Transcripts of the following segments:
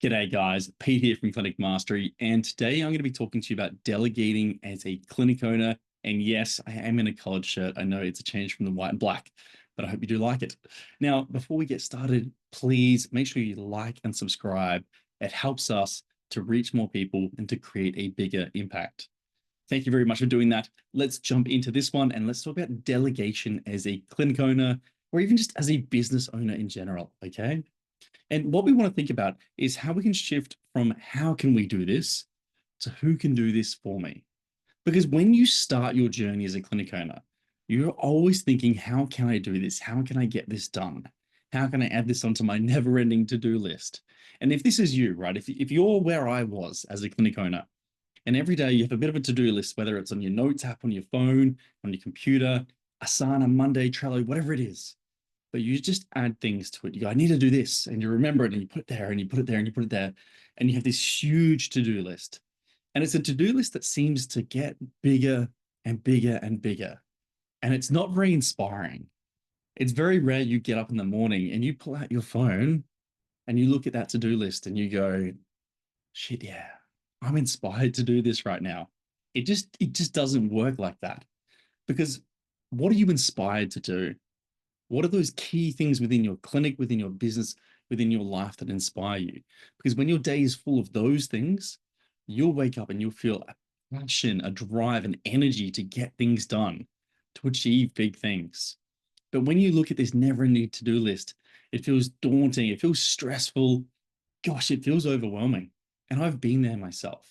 G'day guys, Pete here from Clinic Mastery, and today I'm going to be talking to you about delegating as a clinic owner. And yes, I am in a collared shirt. I know it's a change from the white and black, but I hope you do like it. Now, before we get started, please make sure you like and subscribe. It helps us to reach more people and to create a bigger impact. Thank you very much for doing that. Let's jump into this one and let's talk about delegation as a clinic owner or even just as a business owner in general, okay? And what we want to think about is how we can shift from how can we do this to who can do this for me. Because when you start your journey as a clinic owner, you're always thinking, how can I do this? How can I get this done? How can I add this onto my never ending to do list? And if this is you, right, if you're where I was as a clinic owner, and every day you have a bit of a to do list, whether it's on your notes app, on your phone, on your computer, Asana, Monday, Trello, whatever it is, but you just add things to it. You go, I need to do this, and you remember it, and you put it there, and you put it there, and you put it there, and you have this huge to-do list. And it's a to-do list that seems to get bigger and bigger and bigger. And it's not very inspiring. It's very rare you get up in the morning and you pull out your phone and you look at that to-do list and you go, shit, yeah, I'm inspired to do this right now. It just doesn't work like that. Because what are you inspired to do? What are those key things within your clinic, within your business, within your life that inspire you? Because when your day is full of those things, you'll wake up and you'll feel a passion, a drive, an energy to get things done, to achieve big things. But when you look at this never-ending to-do list, it feels daunting, it feels stressful. Gosh, it feels overwhelming. And I've been there myself.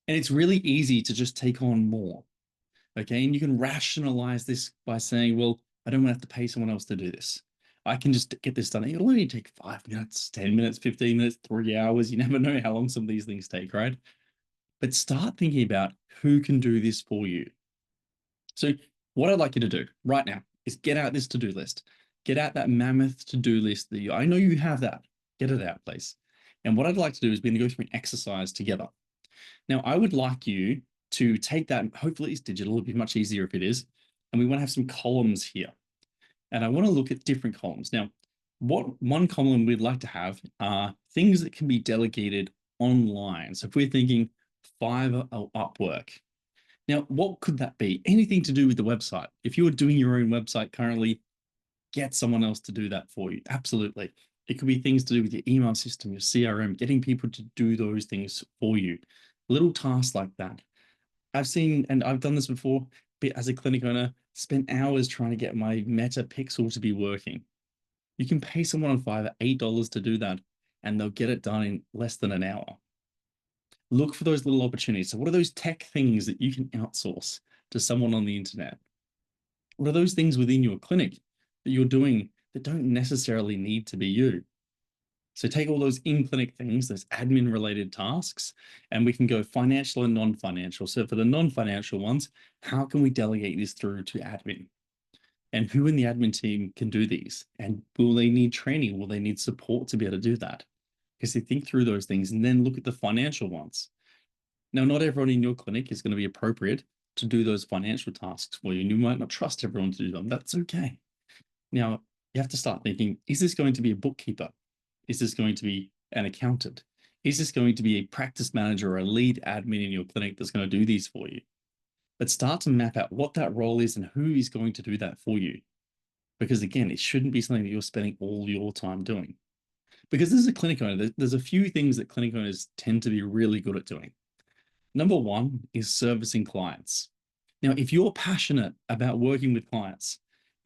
And it's really easy to just take on more. Okay. And you can rationalize this by saying, well, I don't want to have to pay someone else to do this. I can just get this done. It'll only take 5 minutes, 10 minutes, 15 minutes, 3 hours. You never know how long some of these things take, right? But start thinking about who can do this for you. So, what I'd like you to do right now is get out this to do list. Get out that mammoth to do list that I know you have that. Get it out, please. And what I'd like to do is we're going to go through an exercise together. Now, I would like you to take that, hopefully it's digital, it'll be much easier if it is. And we want to have some columns here. And I want to look at different columns. Now, what one column we'd like to have are things that can be delegated online. So if we're thinking Fiverr or Upwork. Now, what could that be? Anything to do with the website. If you're doing your own website currently, get someone else to do that for you. Absolutely. It could be things to do with your email system, your CRM, getting people to do those things for you. Little tasks like that. I've seen, and I've done this before, as a clinic owner, spent hours trying to get my Meta Pixel to be working. You can pay someone on Fiverr $8 to do that, and they'll get it done in less than an hour. Look for those little opportunities. So what are those tech things that you can outsource to someone on the internet? What are those things within your clinic that you're doing that don't necessarily need to be you? So take all those in-clinic things, those admin-related tasks, and we can go financial and non-financial. So for the non-financial ones, how can we delegate this through to admin? And who in the admin team can do these? And will they need training? Will they need support to be able to do that? Because they think through those things and then look at the financial ones. Now, not everyone in your clinic is going to be appropriate to do those financial tasks for you, and you might not trust everyone to do them. That's okay. Now, you have to start thinking, is this going to be a bookkeeper? Is this going to be an accountant? Is this going to be a practice manager or a lead admin in your clinic that's going to do these for you? But start to map out what that role is and who is going to do that for you. Because again, it shouldn't be something that you're spending all your time doing. Because this is a clinic owner, there's a few things that clinic owners tend to be really good at doing. Number one is servicing clients. Now, if you're passionate about working with clients,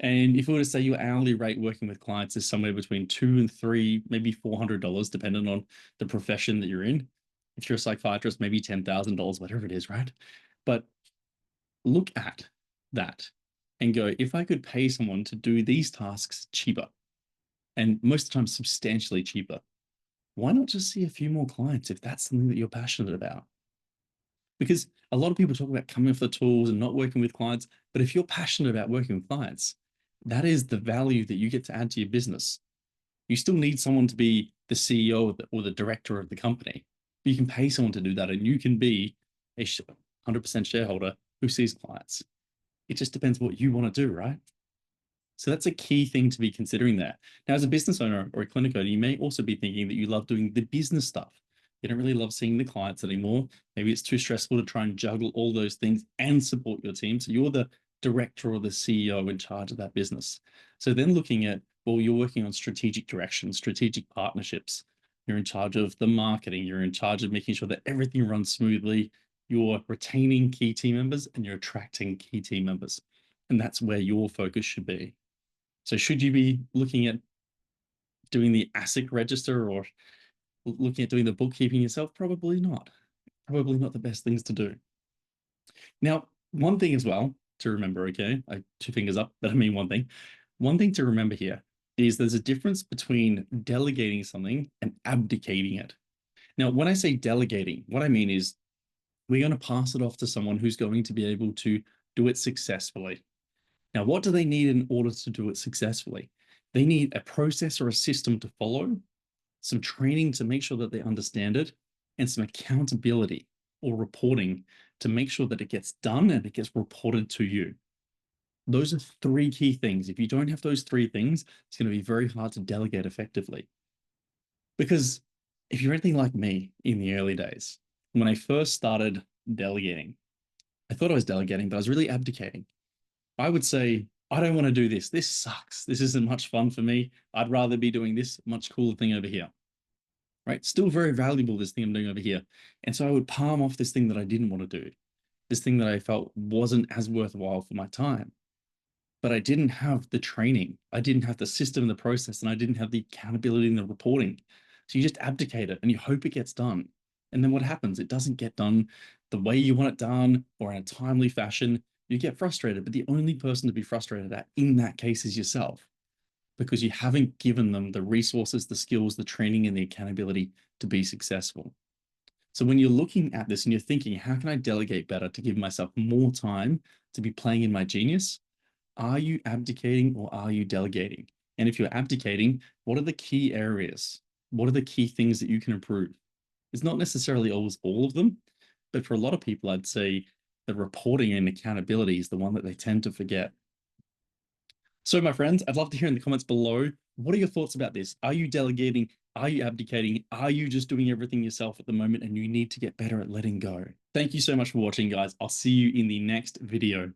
and if we were to say your hourly rate working with clients is somewhere between $200 and $300, maybe $400, depending on the profession that you're in. If you're a psychiatrist, maybe $10,000, whatever it is, right? But look at that and go, if I could pay someone to do these tasks cheaper, and most of the time substantially cheaper, why not just see a few more clients if that's something that you're passionate about? Because a lot of people talk about coming off the tools and not working with clients, but if you're passionate about working with clients, that is the value that you get to add to your business. You still need someone to be the CEO or the director of the company, but you can pay someone to do that, and you can be a 100% shareholder who sees clients. It just depends what you want to do, right? So that's a key thing to be considering there. Now, as a business owner or a clinic owner, you may also be thinking that you love doing the business stuff. You don't really love seeing the clients anymore. Maybe it's too stressful to try and juggle all those things and support your team. So you're the director or the CEO in charge of that business. So then looking at, well, you're working on strategic direction, strategic partnerships. You're in charge of the marketing. You're in charge of making sure that everything runs smoothly. You're retaining key team members and you're attracting key team members. And that's where your focus should be. So should you be looking at doing the ASIC register or looking at doing the bookkeeping yourself? Probably not. Probably not the best things to do. Now, one thing as well to remember, okay, two fingers up, but I mean one thing. One thing to remember here is there's a difference between delegating something and abdicating it. Now, when I say delegating, what I mean is we're going to pass it off to someone who's going to be able to do it successfully. Now, what do they need in order to do it successfully? They need a process or a system to follow, some training to make sure that they understand it, and some accountability or reporting to make sure that it gets done and it gets reported to you. Those are three key things. If you don't have those three things, it's going to be very hard to delegate effectively. Because if you're anything like me in the early days, when I first started delegating, I thought I was delegating, but I was really abdicating. I would say, I don't want to do this. This sucks. This isn't much fun for me. I'd rather be doing this much cooler thing over here. Right? Still very valuable, this thing I'm doing over here. And so I would palm off this thing that I didn't want to do, this thing that I felt wasn't as worthwhile for my time. But I didn't have the training. I didn't have the system and the process, and I didn't have the accountability and the reporting. So you just abdicate it and you hope it gets done. And then what happens? It doesn't get done the way you want it done or in a timely fashion. You get frustrated, but the only person to be frustrated at in that case is yourself, because you haven't given them the resources, the skills, the training, and the accountability to be successful. So when you're looking at this and you're thinking, how can I delegate better to give myself more time to be playing in my genius? Are you abdicating or are you delegating? And if you're abdicating, what are the key areas? What are the key things that you can improve? It's not necessarily always all of them, but for a lot of people, I'd say the reporting and accountability is the one that they tend to forget. So, my friends, I'd love to hear in the comments below, what are your thoughts about this? Are you delegating? Are you abdicating? Are you just doing everything yourself at the moment and you need to get better at letting go? Thank you so much for watching, guys. I'll see you in the next video.